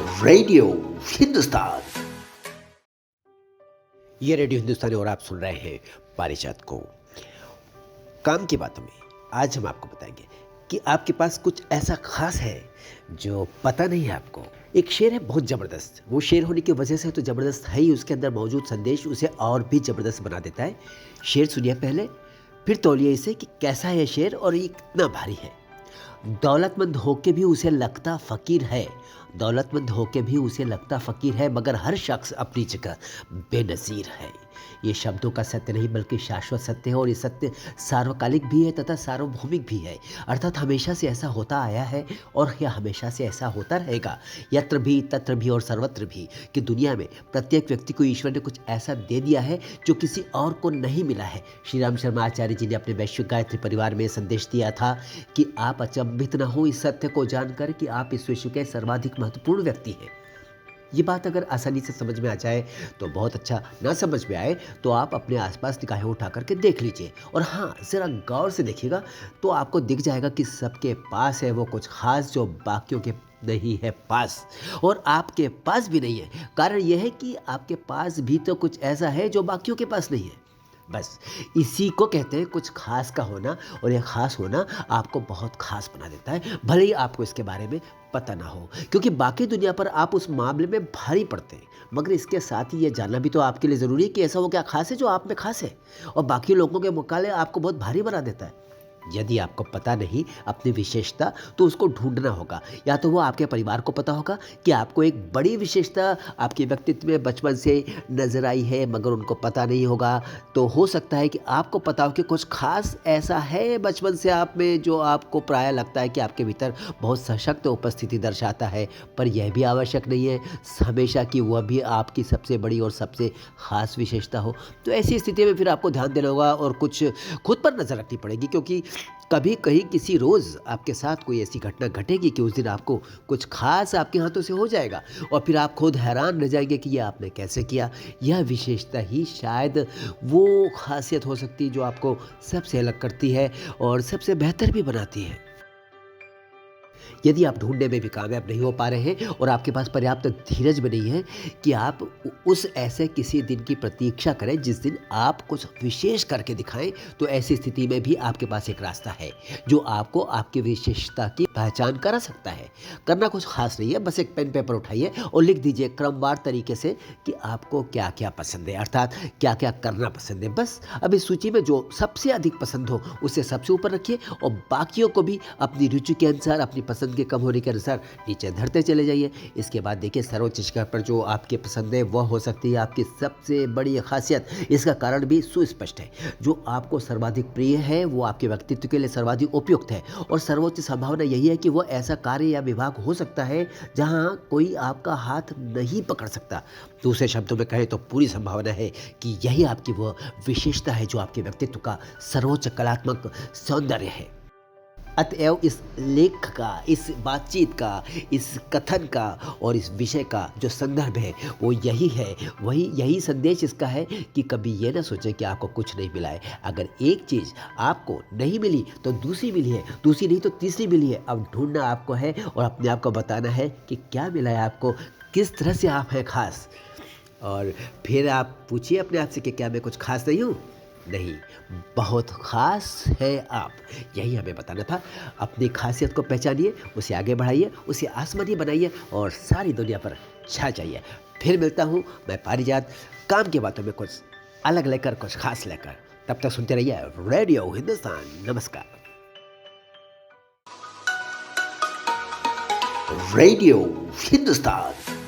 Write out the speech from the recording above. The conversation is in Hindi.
रेडियो हिंदुस्तान। ये रेडियो हिंदुस्तान और आप सुन रहे हैं पारिजात को। काम की बातों में आज हम आपको बताएंगे कि आपके पास कुछ ऐसा खास है जो पता नहीं है आपको। एक शेर है बहुत जबरदस्त, वो शेर होने की वजह से तो जबरदस्त है ही, उसके अंदर मौजूद संदेश उसे और भी जबरदस्त बना देता है। शेर सुनिए पहले, फिर तौलिए इसे कि कैसा है ये शेर और ये कितना भारी है। दौलतमंद होके भी उसे लगता फकीर है, दौलतमंद होके भी उसे लगता फकीर है, मगर हर शख्स अपनी जगह बेनज़ीर है। ये शब्दों का सत्य नहीं बल्कि शाश्वत सत्य है, और ये सत्य सार्वकालिक भी है तथा सार्वभौमिक भी है। अर्थात हमेशा से ऐसा होता आया है और यह हमेशा से ऐसा होता रहेगा, यत्र भी तत्र भी और सर्वत्र भी, कि दुनिया में प्रत्येक व्यक्ति को ईश्वर ने कुछ ऐसा दे दिया है जो किसी और को नहीं मिला है। श्री राम शर्मा आचार्य जी ने अपने वैश्विक गायत्री परिवार में संदेश दिया था कि आप अचंभित न हो इस सत्य को जानकर कि आप इस विश्व के सर्वाधिक महत्वपूर्ण व्यक्ति हैं। ये बात अगर आसानी से समझ में आ जाए तो बहुत अच्छा, ना समझ में आए तो आप अपने आसपास निगाहें उठा करके देख लीजिए, और हाँ, ज़रा गौर से देखिएगा तो आपको दिख जाएगा कि सबके पास है वो कुछ खास जो बाकियों के नहीं है पास, और आपके पास भी नहीं है। कारण यह है कि आपके पास भी तो कुछ ऐसा है जो बाकियों के पास नहीं है। बस इसी को कहते हैं कुछ खास का होना, और यह खास होना आपको बहुत खास बना देता है, भले ही आपको इसके बारे में पता ना हो, क्योंकि बाकी दुनिया पर आप उस मामले में भारी पड़ते हैं। मगर इसके साथ ही ये जानना भी तो आपके लिए ज़रूरी है कि ऐसा वो क्या खास है जो आप में खास है और बाकी लोगों के मुकाबले आपको बहुत भारी बना देता है। यदि आपको पता नहीं अपनी विशेषता तो उसको ढूंढना होगा। या तो वो आपके परिवार को पता होगा कि आपको एक बड़ी विशेषता आपके व्यक्तित्व में बचपन से नजर आई है, मगर उनको पता नहीं होगा। तो हो सकता है कि आपको पता हो कि कुछ खास ऐसा है बचपन से आप में जो आपको प्राय लगता है कि आपके भीतर बहुत सशक्त उपस्थिति दर्शाता है, पर यह भी आवश्यक नहीं है हमेशा कि वह भी आपकी सबसे बड़ी और सबसे खास विशेषता हो। तो ऐसी स्थिति में फिर आपको ध्यान देना होगा और कुछ खुद पर नज़र रखनी पड़ेगी, क्योंकि कभी कहीं किसी रोज़ आपके साथ कोई ऐसी घटना घटेगी कि उस दिन आपको कुछ खास आपके हाथों से हो जाएगा, और फिर आप खुद हैरान रह जाएंगे कि ये आपने कैसे किया। यह विशेषता ही शायद वो खासियत हो सकती है जो आपको सबसे अलग करती है और सबसे बेहतर भी बनाती है। यदि आप ढूंढने में भी कामयाब नहीं हो पा रहे हैं और आपके पास पर्याप्त धीरज भी नहीं है कि आप उस ऐसे किसी दिन की प्रतीक्षा करें जिस दिन आप कुछ विशेष करके दिखाएं, तो ऐसी स्थिति में भी आपके पास एक रास्ता है जो आपको आपकी विशेषता की पहचान करा सकता है। करना कुछ खास नहीं है, बस एक पेन पेपर उठाइए और लिख दीजिए क्रमवार तरीके से कि आपको क्या क्या पसंद है, अर्थात क्या क्या करना पसंद है। बस अब इस सूची में जो सबसे अधिक पसंद हो उसे सबसे ऊपर रखिए, और बाकियों को भी अपनी रुचि के अनुसार, अपनी पसंद के कम होने के अनुसार नीचे धरते चले जाइए। इसके बाद देखिए, सर्वोच्च शिखर पर जो आपके पसंद है वह हो सकती है आपकी सबसे बड़ी खासियत। इसका कारण भी सुस्पष्ट है। जो आपको सर्वाधिक प्रिय है वो आपके व्यक्तित्व के लिए सर्वाधिक उपयुक्त है, और सर्वोच्च संभावना यही है कि वह ऐसा कार्य या विभाग हो सकता है जहां कोई आपका हाथ नहीं पकड़ सकता। दूसरे शब्दों में कहें तो पूरी संभावना है कि यही आपकी वह विशेषता है जो आपके व्यक्तित्व का सर्वोच्च कलात्मक सौंदर्य है। अतएव इस लेख का, इस बातचीत का, इस कथन का और इस विषय का जो संदर्भ है वो यही है, वही यही संदेश इसका है कि कभी ये ना सोचें कि आपको कुछ नहीं मिला है। अगर एक चीज़ आपको नहीं मिली तो दूसरी मिली है, दूसरी नहीं तो तीसरी मिली है। अब ढूंढना आपको है और अपने आप को बताना है कि क्या मिला है आपको, किस तरह से आप हैं खास। और फिर आप पूछिए अपने आप से कि क्या मैं कुछ खास नहीं हूँ? नहीं, बहुत खास है आप। यही हमें बताना था। अपनी खासियत को पहचानिए, उसे आगे बढ़ाइए, उसे आसमानी बनाइए और सारी दुनिया पर छा जाइए। फिर मिलता हूँ मैं पारिजात, काम की बातों में कुछ अलग लेकर, कुछ खास लेकर। तब तक सुनते रहिए रेडियो हिंदुस्तान। नमस्कार। रेडियो हिंदुस्तान।